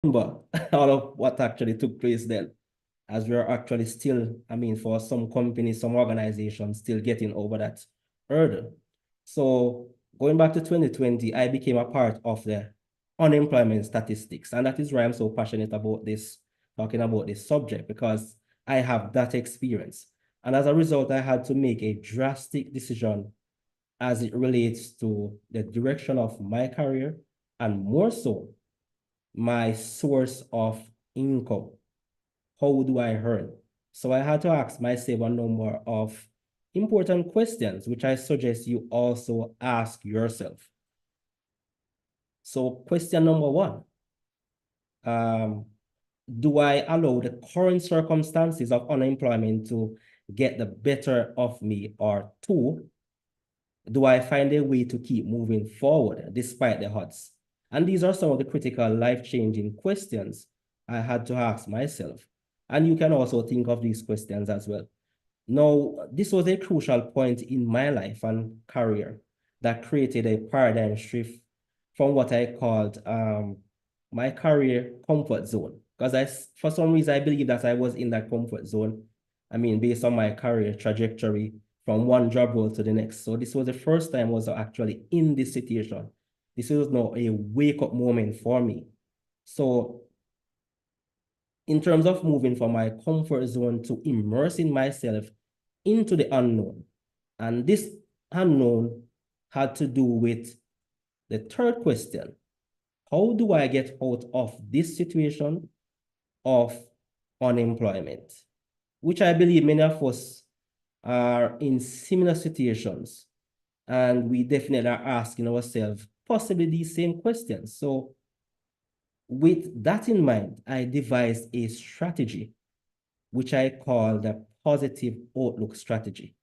remember all of what actually took place then, as we're actually still, for some companies, some organizations still getting over that hurdle. So going back to 2020, I became a part of the unemployment statistics. And that is why I'm so passionate about this, talking about this subject, because I have that experience. And as a result, I had to make a drastic decision as it relates to the direction of my career and more so my source of income. How do I earn? So I had to ask myself a number of important questions, which I suggest you also ask yourself. So question number one, do I allow the current circumstances of unemployment to get the better of me? Or two, do I find a way to keep moving forward despite the odds? And these are some of the critical life-changing questions I had to ask myself. And you can also think of these questions as well. Now, this was a crucial point in my life and career that created a paradigm shift from what I called my career comfort zone. Because for some reason, I believe that I was in that comfort zone. Based on my career trajectory from one job role to the next. So this was the first time I was actually in this situation. This was now a wake-up moment for me. So in terms of moving from my comfort zone to immersing myself into the unknown. And this unknown had to do with the third question. How do I get out of this situation of unemployment? Which I believe many of us are in similar situations. And we definitely are asking ourselves possibly these same questions. So with that in mind, I devised a strategy, which I call the positive outlook strategy.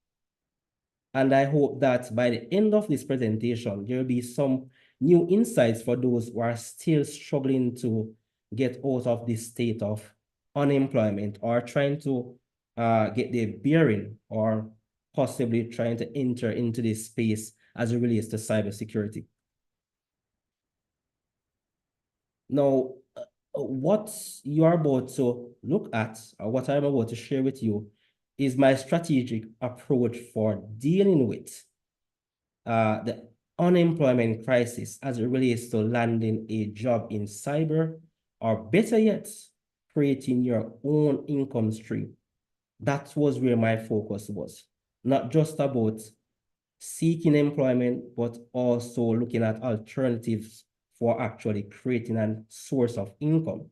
And I hope that by the end of this presentation, there will be some new insights for those who are still struggling to get out of this state of unemployment or trying to get their bearing or possibly trying to enter into this space as it relates to cybersecurity. Now, what you are about to look at, or what I'm about to share with you, is my strategic approach for dealing with the unemployment crisis as it relates to landing a job in cyber, or better yet, creating your own income stream. That was where my focus was. Not just about seeking employment, but also looking at alternatives for actually creating a source of income.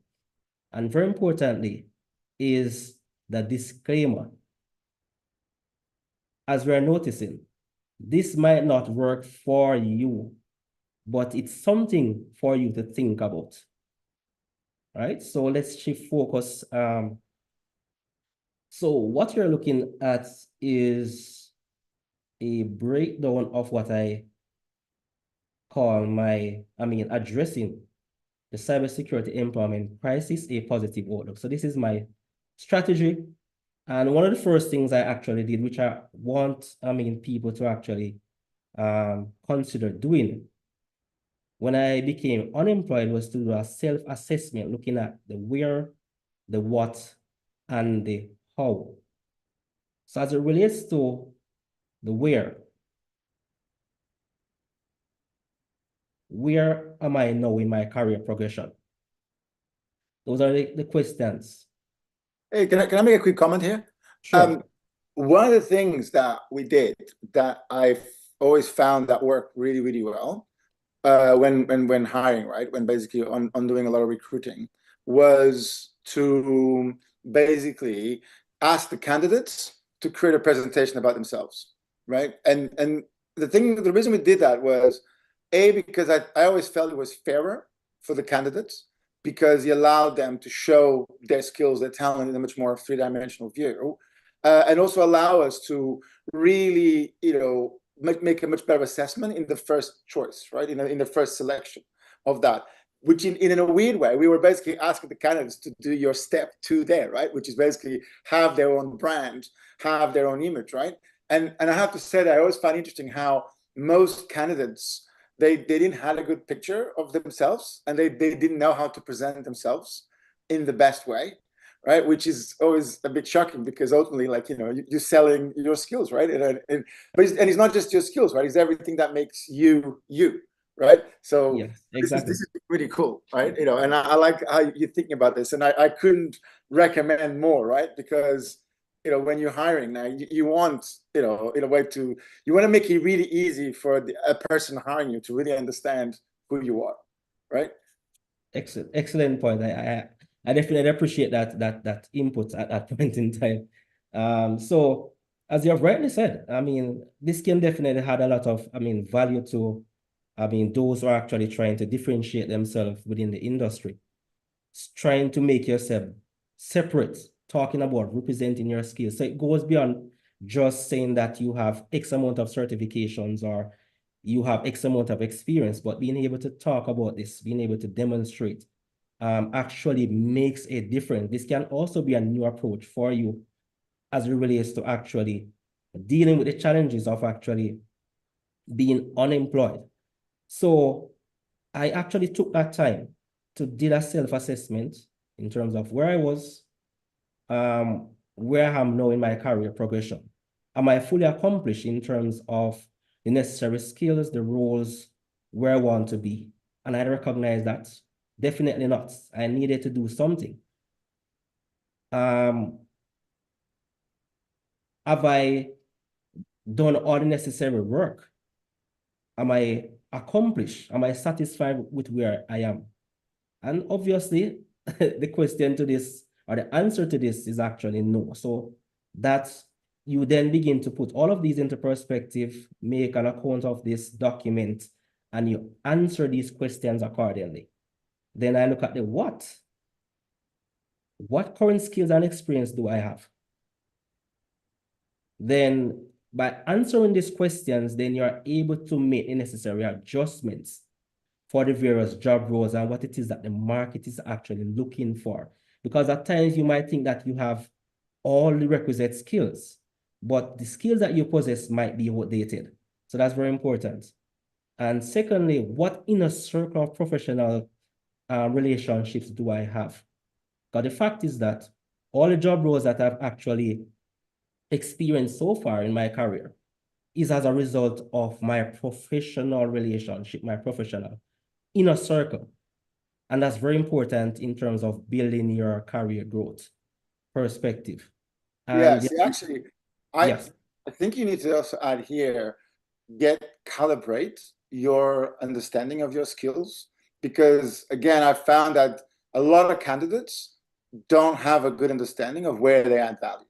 And very importantly, is the disclaimer. As we're noticing, this might not work for you, but it's something for you to think about. Right? So let's shift focus. So what you're looking at is a breakdown of what I call addressing the cybersecurity employment crisis, a positive outlook. So this is my strategy. And one of the first things I actually did, which I want, people to actually consider doing when I became unemployed, was to do a self-assessment, looking at the where, the what, and the how. So as it relates to the where am I now in my career progression? Those are the questions. Hey, can I make a quick comment here? Sure. One of the things that we did that I've always found that worked really, really well when hiring, right? When basically on doing a lot of recruiting, was to basically ask the candidates to create a presentation about themselves, right? And the reason we did that was because I always felt it was fairer for the candidates, because he allowed them to show their skills, their talent in a much more three-dimensional view, and also allow us to really, make a much better assessment in the first choice, right? In the first selection of that, which in a weird way, we were basically asking the candidates to do your step two there, right? Which is basically have their own brand, have their own image, right? And I have to say that I always find interesting how most candidates they didn't have a good picture of themselves, and they didn't know how to present themselves in the best way, right? Which is always a bit shocking, because ultimately, like, you know, you're selling your skills, right? But it's not just your skills, right? It's everything that makes you you, right? So Yes, exactly. this is really cool, right? You know, and I like how you're thinking about this, and I couldn't recommend more, right? Because, you know, when you're hiring now, you want, you know, in a way to, you want to make it really easy for a person hiring you to really understand who you are, right? Excellent point. I definitely appreciate that input at that point in time. So as you have rightly said, I mean, this game definitely had a lot of, I mean, value to, I mean, those who are actually trying to differentiate themselves within the industry, trying to make yourself separate, talking about representing your skills. So it goes beyond just saying that you have X amount of certifications or you have X amount of experience, but being able to talk about this, being able to demonstrate, actually makes a difference. This can also be a new approach for you as it relates to actually dealing with the challenges of actually being unemployed. So I actually took that time to do a self-assessment in terms of where I was, where I am now in my career progression. Am I fully accomplished in terms of the necessary skills, the roles, where I want to be? And I recognize that definitely not. I needed to do something. Have I done all the necessary work? Am I accomplished? Am I satisfied with where I am? And obviously, the question to this, or the answer to this, is actually no. So that's, you then begin to put all of these into perspective, make an account of this document, and you answer these questions accordingly. Then I look at the what. What current skills and experience do I have? Then by answering these questions, then you're able to make the necessary adjustments for the various job roles and what it is that the market is actually looking for. Because at times you might think that you have all the requisite skills, but the skills that you possess might be outdated. So that's very important. And secondly, what inner circle of professional relationships do I have? Because the fact is that all the job roles that I've actually experienced so far in my career is as a result of my professional relationship, my professional inner circle. And that's very important in terms of building your career growth perspective. Yeah, And see, actually, I yes, I think you need to also add here, calibrate your understanding of your skills, because again, I found that a lot of candidates don't have a good understanding of where they add value,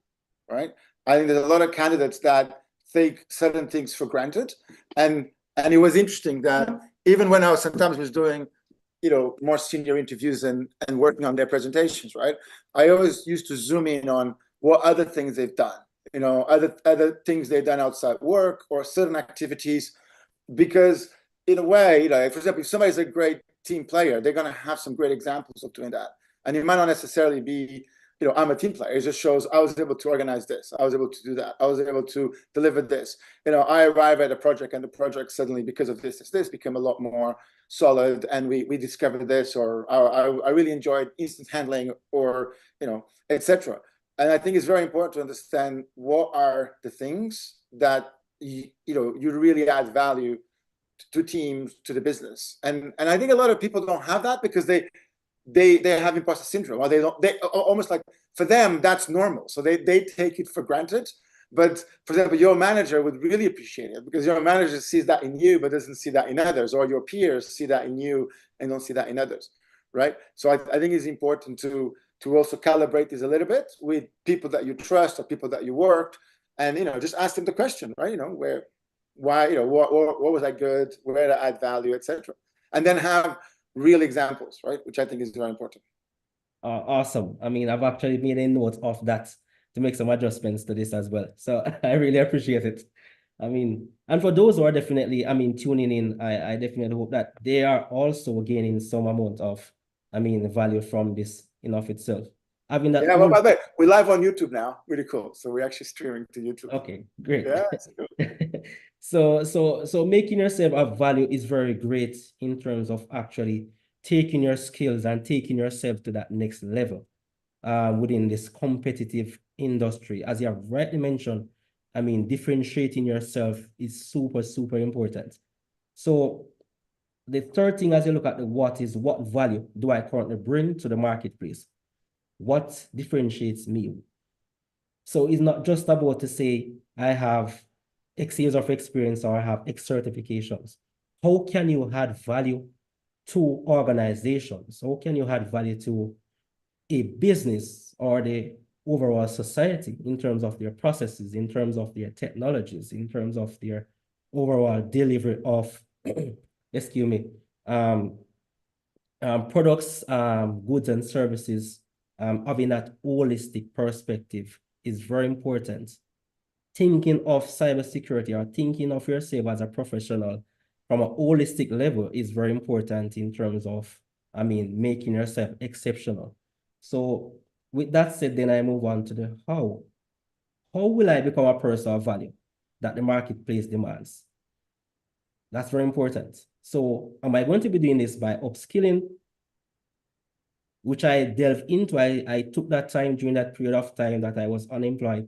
right? I think there's a lot of candidates that take certain things for granted, and it was interesting that even when I was sometimes was doing, you know, more senior interviews and working on their presentations, right? I always used to zoom in on what other things they've done, you know, other things they've done outside work or certain activities, because in a way, you know, for example, if somebody's a great team player, they're going to have some great examples of doing that, and it might not necessarily be, you know, I'm a team player. It just shows I was able to organize this, I was able to do that, I was able to deliver this. You know, I arrive at a project, and the project suddenly, because of this became a lot more solid, and we discovered this, or I really enjoyed instant handling, or, you know, etc. And I think it's very important to understand what are the things that you know, you really add value to teams, to the business. And I think a lot of people don't have that, because they have imposter syndrome, or they almost like, for them that's normal, so they take it for granted. But for example, your manager would really appreciate it, because your manager sees that in you but doesn't see that in others, or your peers see that in you and don't see that in others, right? So I think it's important to also calibrate this a little bit with people that you trust or people that you worked, and, you know, just ask them the question, right? You know, why, you know, what was I good, where to add value, etc. And then have real examples, right? Which I think is very important. awesome. I mean, I've actually made a note of that to make some adjustments to this as well. So I really appreciate it. I mean, and for those who are definitely, I mean, tuning in, I definitely hope that they are also gaining some amount of, I mean, value from this in of itself. Having that Yeah, well, own, by the way, we're live on YouTube now. Really cool. So we're actually streaming to YouTube. okay, great. Yeah, it's cool. So making yourself of value is very great in terms of actually taking your skills and taking yourself to that next level within this competitive industry. As you have rightly mentioned, I mean, differentiating yourself is super, super important. So the third thing, as you look at the what, is what value do I currently bring to the marketplace? What differentiates me? So it's not just about to say, I have X years of experience or I have X certifications. How can you add value to organizations? How can you add value to a business or the overall society in terms of their processes, in terms of their technologies, in terms of their overall delivery of, excuse me, um, products, goods and services, having that holistic perspective is very important. Thinking of cybersecurity or thinking of yourself as a professional from a holistic level is very important in terms of, I mean, making yourself exceptional. So with that said, then I move on to the how. How will I become a person of value that the marketplace demands? That's very important. So am I going to be doing this by upskilling, which I delve into? I took that time during that period of time that I was unemployed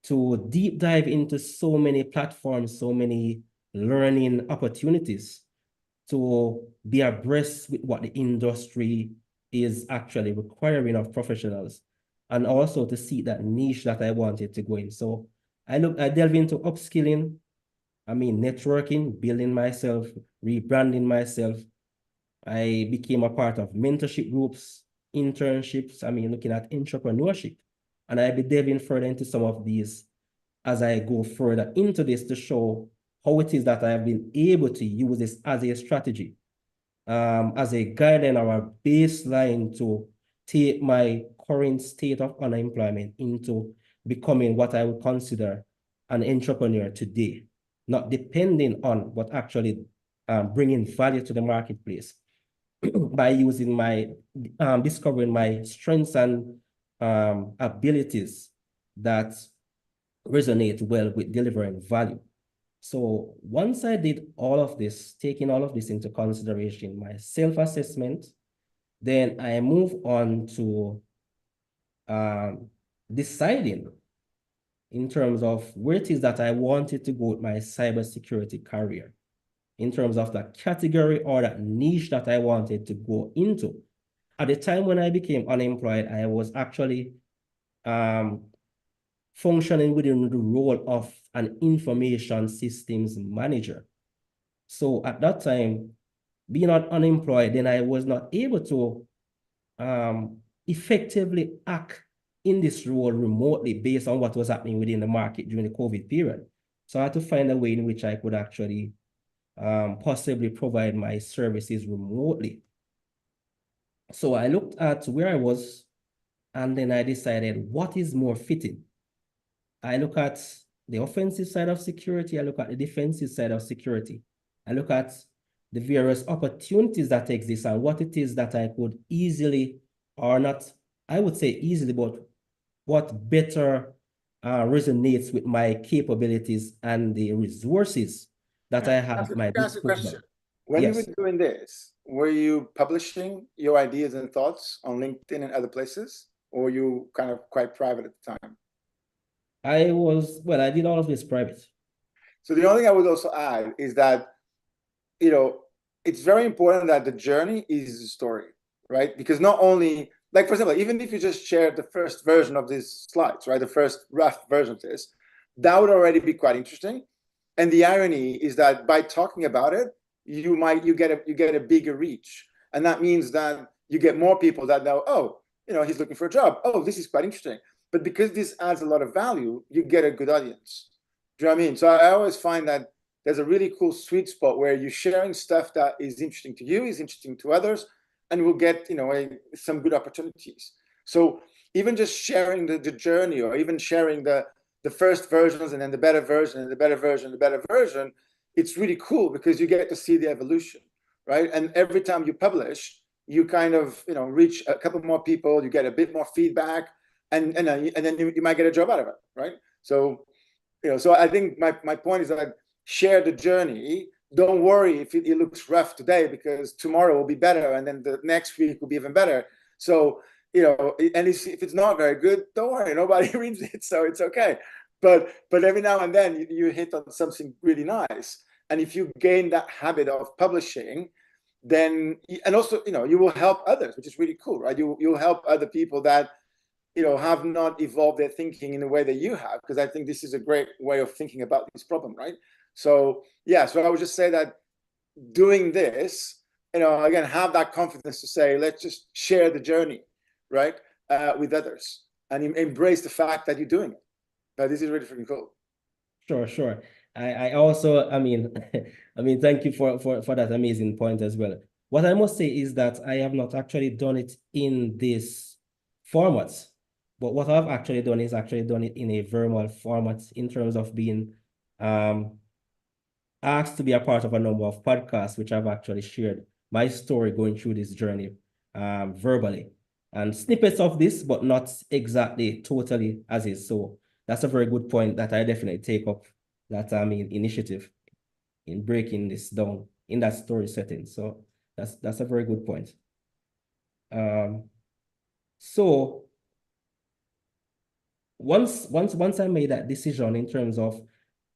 to deep dive into so many platforms, so many learning opportunities to be abreast with what the industry is actually requiring of professionals, and also to see that niche that I wanted to go in. So I delve into upskilling, I mean, networking, building myself, rebranding myself. I became a part of mentorship groups, internships, I mean, looking at entrepreneurship. And I'll be delving further into some of these as I go further into this to show how it is that I have been able to use this as a strategy, as a guideline or a baseline to take my current state of unemployment into becoming what I would consider an entrepreneur today, not depending on what actually bringing value to the marketplace by using my, discovering my strengths and abilities that resonate well with delivering value. So once I did all of this, taking all of this into consideration, my self-assessment, then I move on to deciding in terms of where it is that I wanted to go with my cybersecurity career, in terms of the category or that niche that I wanted to go into. At the time when I became unemployed, I was actually functioning within the role of an information systems manager. So at that time, being unemployed, then I was not able to effectively act in this role remotely based on what was happening within the market during the COVID period. So I had to find a way in which I could actually possibly provide my services remotely. So I looked at where I was, and then I decided what is more fitting. I look at the offensive side of security. I look at the defensive side of security. I look at the various opportunities that exist and what it is that I could easily, or not, I would say easily, but what better resonates with my capabilities and the resources that I have at my Can I ask a question? disposal. When you were Yes, doing this, were you publishing your ideas and thoughts on LinkedIn and other places, or were you kind of quite private at the time? well, I did all of this private. So the only thing I would also add is that, you know, it's very important that the journey is the story, right? Because not only, like, for example, even if you just shared the first version of these slides, right, the first rough version of this, that would already be quite interesting. And the irony is that by talking about it, you get a bigger reach, and that means that you get more people that know, oh, you know, he's looking for a job. Oh, this is quite interesting. But because this adds a lot of value, you get a good audience. Do you know what I mean? So I always find that there's a really cool sweet spot where you're sharing stuff that is interesting to you, is interesting to others, and will get, you know, some good opportunities. So even just sharing the journey, or even sharing the first versions and then the better version and the better version, the better version, it's really cool because you get to see the evolution, right? And every time you publish, you kind of, you know, reach a couple more people, you get a bit more feedback, and then you might get a job out of it, right? So, you know, so I think my point is that share the journey. Don't worry if it looks rough today, because tomorrow will be better, and then the next week will be even better. So, and if it's not very good, don't worry, nobody reads it, so it's okay. But every now and then you hit on something really nice. And if you gain that habit of publishing, then, and also, you will help others, which is really cool, right? You'll help other people that, have not evolved their thinking in the way that you have, because I think this is a great way of thinking about this problem, right? So, yeah, so I would just say that doing this, again, have that confidence to say, let's just share the journey, right, with others, and embrace the fact that you're doing it. But this is really freaking cool. Sure, sure. I also, I mean, thank you for that amazing point as well. What I must say is that I have not actually done it in this format, but what I've actually done is actually done it in a verbal format in terms of being asked to be a part of a number of podcasts, which I've actually shared my story going through this journey verbally, and snippets of this, but not exactly totally as is. So that's a very good point that I definitely take up that initiative in breaking this down in that story setting. So that's a very good point. So once I made that decision in terms of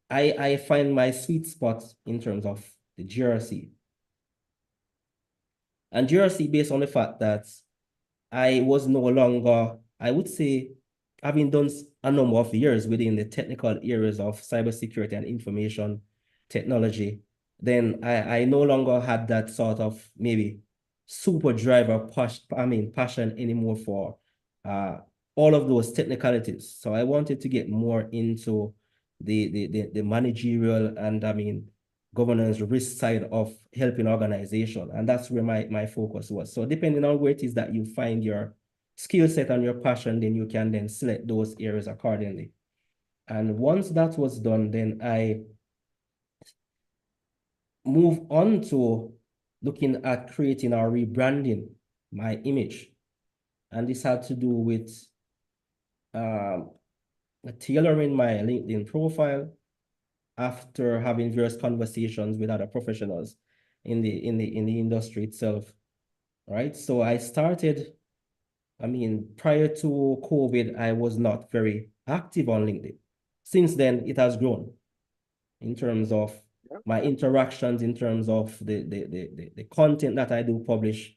I find my sweet spot in terms of the GRC. And GRC based on the fact that I was no longer, I would say, having done a number of years within the technical areas of cybersecurity and information technology, then I no longer had that sort of maybe super driver passion anymore for all of those technicalities. So I wanted to get more into the managerial and governance risk side of helping organization. And that's where my focus was. So depending on where it is that you find your skill set and your passion, then you can then select those areas accordingly. And once that was done, then I move on to looking at creating or rebranding my image. And this had to do with tailoring my LinkedIn profile after having various conversations with other professionals in the industry itself, right? So I started, prior to COVID, I was not very active on LinkedIn. Since then, it has grown in terms of my interactions, in terms of the content that I do publish.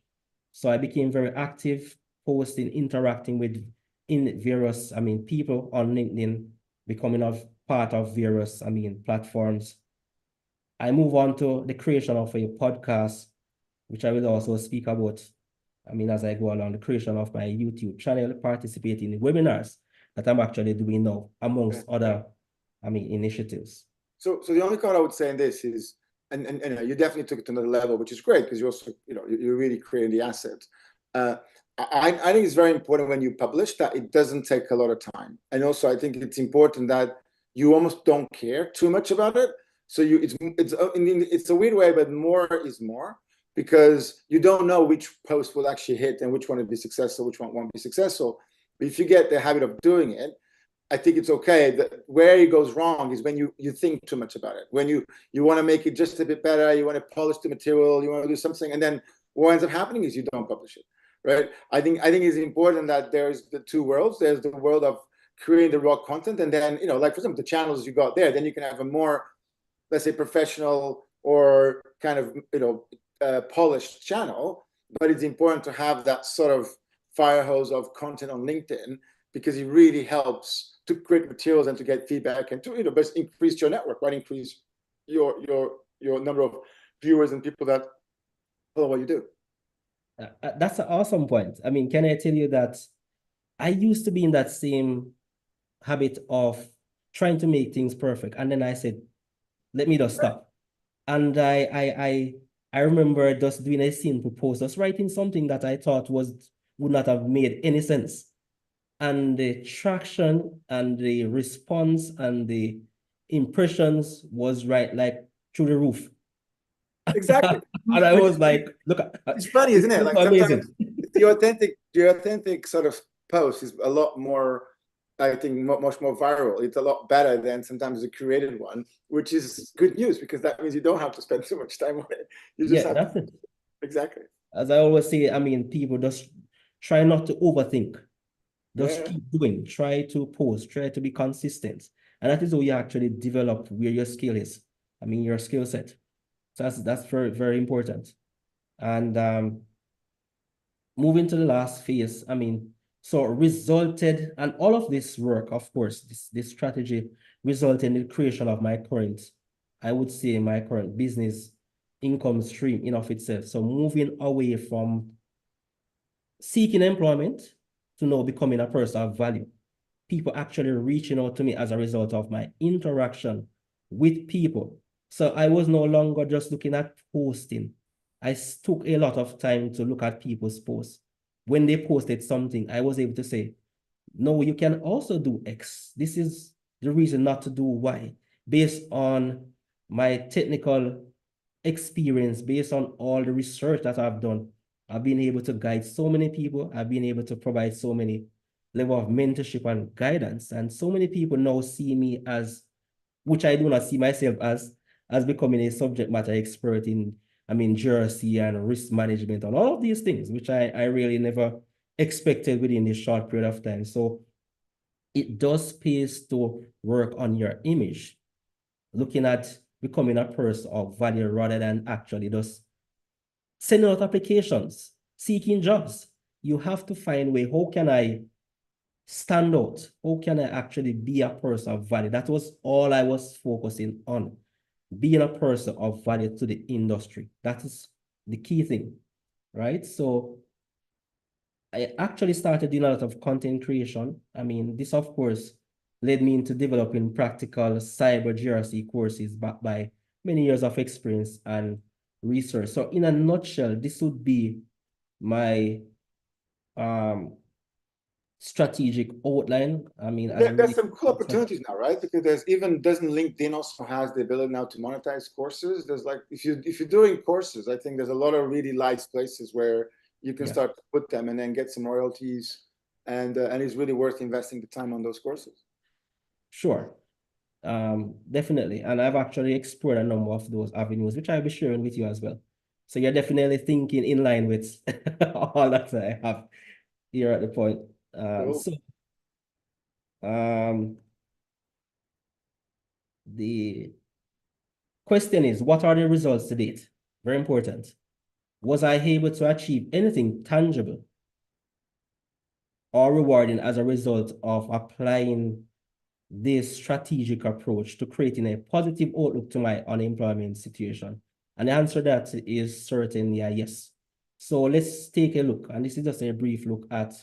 So I became very active, posting, interacting with various people on LinkedIn, becoming part of various platforms. I move on to the creation of a podcast, which I will also speak about as I go along, the creation of my YouTube channel, participating in webinars that I'm actually doing now, amongst other initiatives. So the only comment I would say in this is, and you definitely took it to another level, which is great, because you also, you're really creating the asset. I think it's very important when you publish that it doesn't take a lot of time. And also I think it's important that you almost don't care too much about it. So it's a weird way, but more is more, because you don't know which post will actually hit and which one will be successful, which one won't be successful. But if you get the habit of doing it, I think it's okay. That where it goes wrong is when you think too much about it. When you want to make it just a bit better, you want to polish the material, you want to do something, and then what ends up happening is you don't publish it, right? I think it's important that there's the two worlds. There's the world of creating the raw content, and then like for example, the channels you got there, then you can have a more, let's say, professional or kind of polished channel. But it's important to have that sort of fire hose of content on LinkedIn, because it really helps to create materials and to get feedback and to best increase your network, right? Increase your number of viewers and people that follow what you do. That's an awesome point. Can I tell you that I used to be in that same habit of trying to make things perfect, and then I said, let me just stop. And I remember just doing a simple post, just writing something that I thought would not have made any sense. And the traction and the response and the impressions was right, like through the roof. Exactly. And I was like, look, it's funny, isn't it? Like amazing. the authentic sort of post is a lot more I think, much more viral. It's a lot better than sometimes the curated one, which is good news because that means you don't have to spend too much time on it. You just Yeah, have that's to, it. exactly. As I always say, I mean, people just try not to overthink. Just Yeah. keep doing. Try to post. Try to be consistent. And that is how you actually develop where your skill is. I mean, your skill set. So that's very, very important. And moving to the last phase, I mean, so resulted, and all of this work, of course, this strategy resulted in the creation of my current, I would say my current business income stream in of itself. So moving away from seeking employment to now becoming a person of value. People actually reaching out to me as a result of my interaction with people. So I was no longer just looking at posting. I took a lot of time to look at people's posts. When they posted something, I was able to say, no, you can also do X. This is the reason not to do Y, based on my technical experience, based on all the research that I've done. I've been able to guide so many people. I've been able to provide so many level of mentorship and guidance. And so many people now see me as, which I do not see myself as becoming a subject matter expert in, I mean, GRC and risk management and all of these things, which I really never expected within this short period of time. So it does pay to work on your image, looking at becoming a person of value rather than actually just sending out applications, seeking jobs. You have to find a way, how can I stand out? How can I actually be a person of value? That was all I was focusing on, being a person of value to the industry. That is the key thing, right? So I actually started doing a lot of content creation. I mean, this, of course, led me into developing practical cyber GRC courses backed by many years of experience and research. So in a nutshell, this would be my strategic outline. I mean, as we There's some cool opportunities now, right? Because doesn't LinkedIn also has the ability now to monetize courses? There's like, if you're doing courses, I think there's a lot of really nice places where you can yeah, start to put them and then get some royalties, and it's really worth investing the time on those courses. sure. Definitely. And I've actually explored a number of those avenues, which I'll be sharing with you as well. So you're definitely thinking in line with all that I have here at the point. Cool. Um, the question is, what are the results to date? Very important. Was I able to achieve anything tangible or rewarding as a result of applying this strategic approach to creating a positive outlook to my unemployment situation? And the answer to that is certainly a yes. So let's take a look, and this is just a brief look at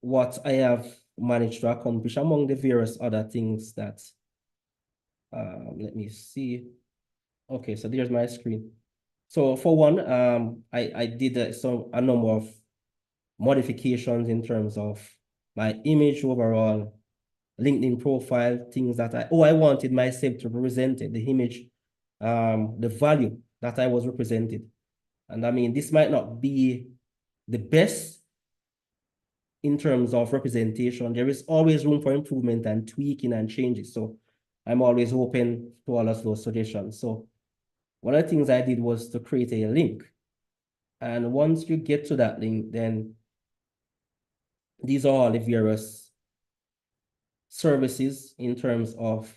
what I have managed to accomplish among the various other things that, let me see. Okay, so there's my screen. So for one, I did a number of modifications in terms of my image overall, LinkedIn profile, things that I wanted myself to represent it, the image, the value that I was represented. And I mean, this might not be the best in terms of representation. There is always room for improvement and tweaking and changes. So I'm always open to all of those suggestions. So one of the things I did was to create a link. And once you get to that link, then these are all the various services in terms of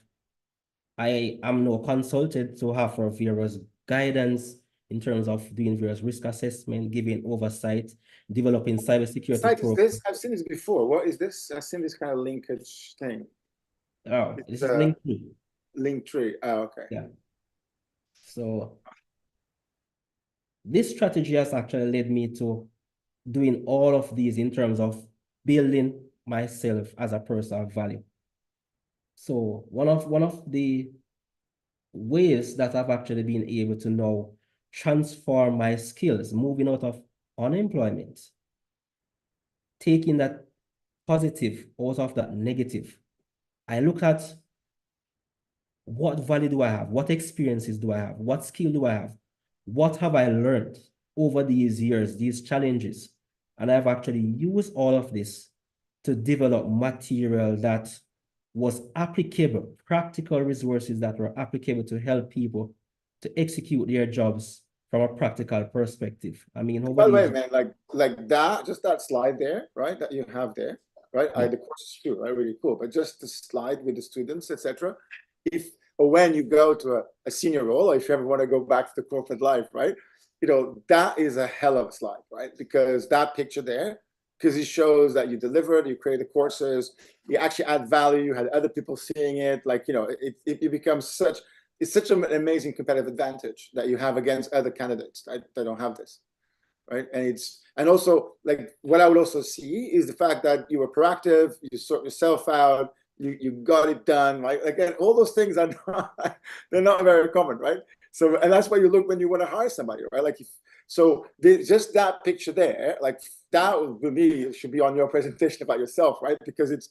I am now consulted to offer various guidance in terms of doing various risk assessment, giving oversight, developing cybersecurity Site is programs. this? I've seen this before. What is this? I've seen this kind of linkage thing. Oh, It's this is linked to. link tree. Oh, okay. Yeah. So this strategy has actually led me to doing all of these in terms of building myself as a person of value. So one of the ways that I've actually been able to now transform my skills, moving out of unemployment, taking that positive out of that negative. I look at what value do I have? What experiences do I have? What skill do I have? What have I learned over these years, these challenges? And I've actually used all of this to develop material that was applicable, practical resources that were applicable to help people to execute their jobs from a practical perspective. I mean, By the way, nobody's... man, like that, just that slide there, right? That you have there, right? Yeah. The course is too, right? Really cool. But just the slide with the students, etc. If or when you go to a senior role, or if you ever want to go back to the corporate life, right? You know, that is a hell of a slide, right? Because that picture there, because it shows that you delivered, you created courses, you actually add value, you had other people seeing it, like, you know, it becomes such, it's such an amazing competitive advantage that you have against other candidates that don't have this, right? And also, like, what I would also see is the fact that you were proactive, you sort yourself out, you got it done, right? Again, all those things are not, they're not very common, right? So, and that's why you look when you want to hire somebody, right? Like, just that picture there, like, that would be, should be on your presentation about yourself, right? Because it's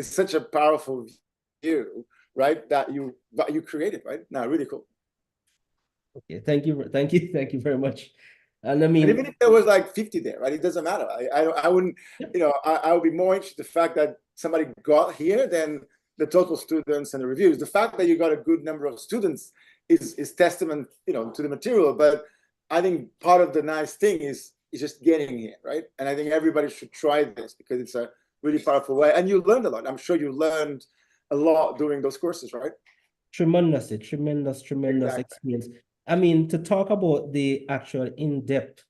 such a powerful view, right? That you created, right? Now, really cool. Okay, thank you, thank you very much. And I And mean, even if there was like 50 there, right? It doesn't matter. I wouldn't, you know, I would be more interested in the fact that somebody got here than the total students and the reviews. The fact that you got a good number of students is testament, you know, to the material. But I think part of the nice thing is just getting here, right? And I think everybody should try this because it's a really powerful way. And you learned a lot. I'm sure you learned a lot during those courses, right? tremendous Exactly. experience. I mean, to talk about the actual in-depth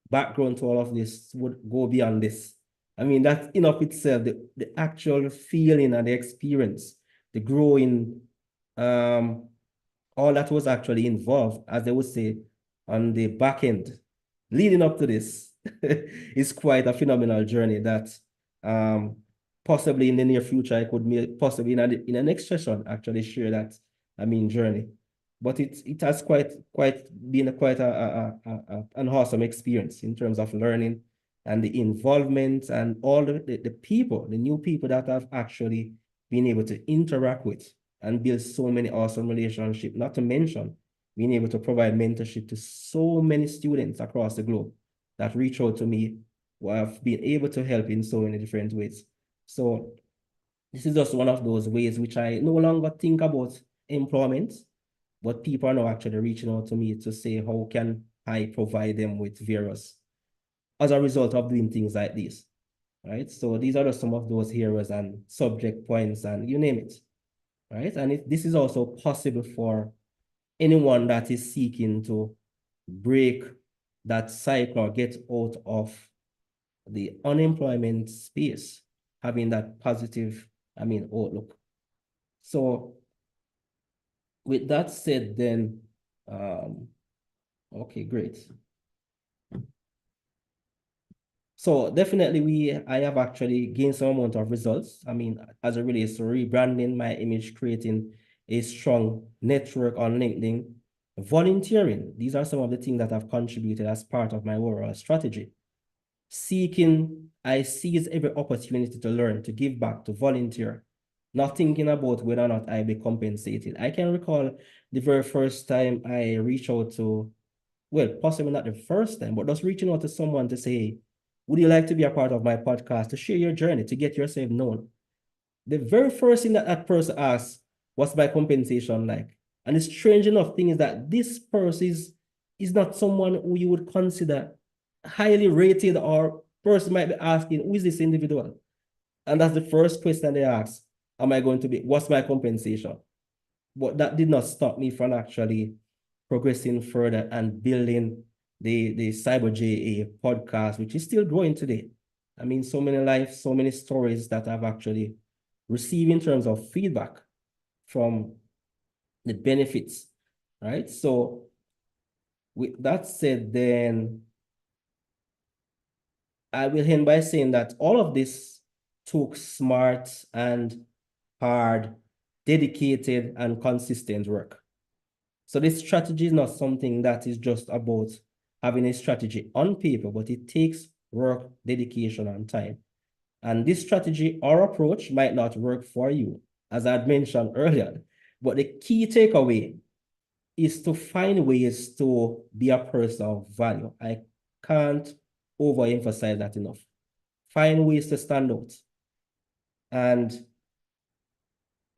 background to all of this would go beyond this. I mean, that's in of itself, the actual feeling and the experience, the growing, all that was actually involved, as they would say, on the back end, leading up to this is quite a phenomenal journey that possibly in the near future, I could possibly in the next session actually share that, I mean, journey. But it has quite been quite an awesome experience in terms of learning and the involvement and all the people, the new people that I've actually been able to interact with and build so many awesome relationships, not to mention being able to provide mentorship to so many students across the globe that reach out to me who have been able to help in so many different ways. So this is just one of those ways which I no longer think about employment, but people are now actually reaching out to me to say, how can I provide them with various, as a result of doing things like this, right? So these are just some of those areas and subject points and you name it, right? And this is also possible for anyone that is seeking to break that cycle or get out of the unemployment space, having that positive, I mean, outlook. So with that said, then, okay, great. So definitely I have actually gained some amount of results. I mean, as it relates to rebranding my image, creating a strong network on LinkedIn, volunteering. These are some of the things that have contributed as part of my overall strategy. I seize every opportunity to learn, to give back, to volunteer, not thinking about whether or not I'll be compensated. I can recall the very first time I reached out to, well, possibly not the first time, but just reaching out to someone to say, would you like to be a part of my podcast, to share your journey, to get yourself known? The very first thing that that person asks, what's my compensation like? And the strange enough thing is that this person is not someone who you would consider highly rated, or person might be asking, who is this individual? And that's the first question they ask. What's my compensation? But that did not stop me from actually progressing further and building the Cyber JA podcast, which is still growing today. I mean, so many lives, so many stories that I've actually received in terms of feedback from the benefits, right? So with that said, then I will end by saying that all of this took smart and hard, dedicated and consistent work. So this strategy is not something that is just about having a strategy on paper, but it takes work, dedication, and time. And this strategy or approach might not work for you, as I had mentioned earlier. But the key takeaway is to find ways to be a person of value. I can't overemphasize that enough. Find ways to stand out. and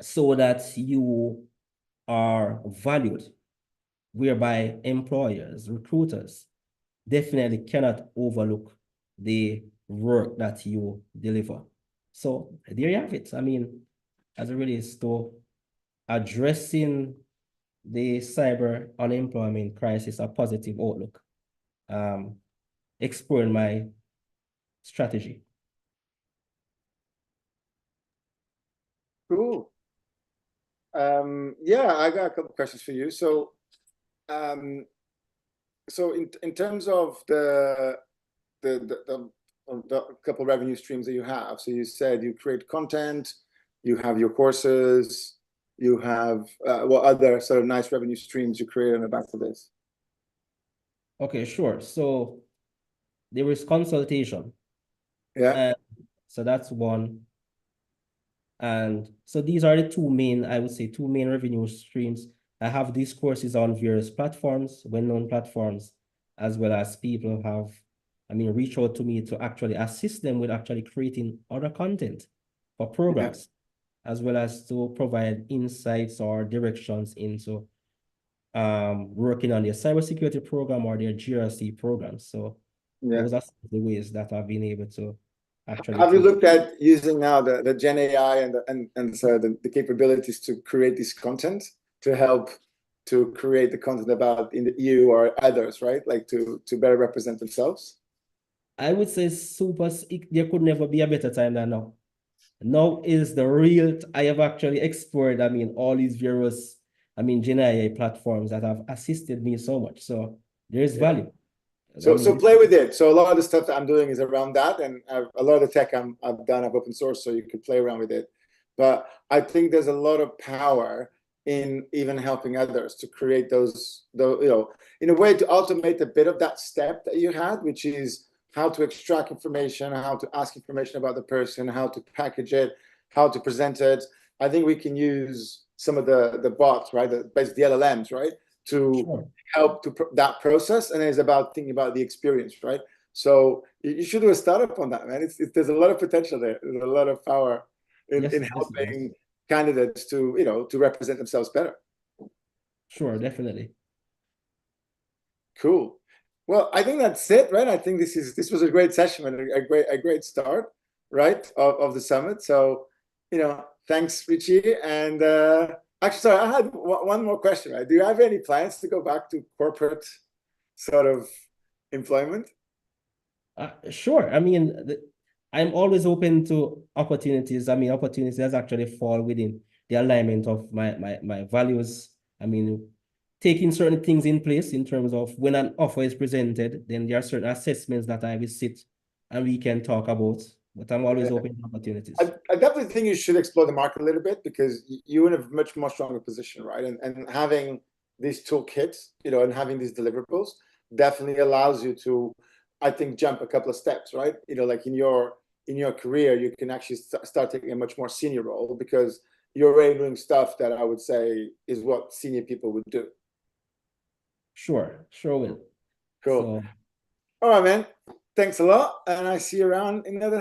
so that you are valued, whereby employers, recruiters definitely cannot overlook the work that you deliver. So there you have it. I mean, as it relates to addressing the cyber unemployment crisis, a positive outlook, exploring my strategy. Cool. Yeah, I got a couple questions for you. So, in terms of the couple revenue streams that you have, so you said you create content, you have your courses, you have what other sort of nice revenue streams you create on the back of this? Okay, sure. So there is consultation. Yeah, And so that's one. And so these are the two main, I would say, two main revenue streams. I have these courses on various platforms, well-known platforms, as well as people have, I mean, reach out to me to actually assist them with actually creating other content for yeah, programs, as well as to provide insights or directions into working on their cybersecurity program or their GRC program. So yeah. those are the ways that I've been able to actually Have you take. looked at using now the Gen AI and so the capabilities to create this content to help to create the content about in the EU or others, right? Like to better represent themselves? I would say there could never be a better time than now. Now is the real, I have actually explored, I mean, all these various, I mean, Gen AI platforms that have assisted me so much. So there is Yeah. value. I So mean, play with it. So a lot of the stuff that I'm doing is around that, and a lot of the tech I've done I've open source, so you could play around with it. But I think there's a lot of power in even helping others to create those, in a way to automate a bit of that step that you had, which is how to extract information, how to ask information about the person, how to package it, how to present it. I think we can use some of the bots, right? Basically the LLMs, right? To sure. help to that process, and it's about thinking about the experience, right? So you should do a startup on that, man. There's a lot of potential there. There's a lot of power in Yes, yes. helping candidates to represent themselves better. Sure, definitely. Cool. Well, I think that's it, right? I think this was a great session and a great start, right, of the summit. So, thanks, Richie. And actually, sorry, I had one more question, right? Do you have any plans to go back to corporate sort of employment? Sure. I mean, I'm always open to opportunities. I mean, opportunities actually fall within the alignment of my values. I mean, taking certain things in place in terms of when an offer is presented, then there are certain assessments that I will sit and we can talk about. But I'm always Yeah. open to opportunities. I definitely think you should explore the market a little bit because you're in a much more stronger position, right? And having these toolkits, and having these deliverables definitely allows you to, I think, jump a couple of steps, right? Like in your career, you can actually start taking a much more senior role because you're already doing stuff that I would say is what senior people would do. Sure, sure will. Cool. So All right, man. Thanks a lot, and I see you around in another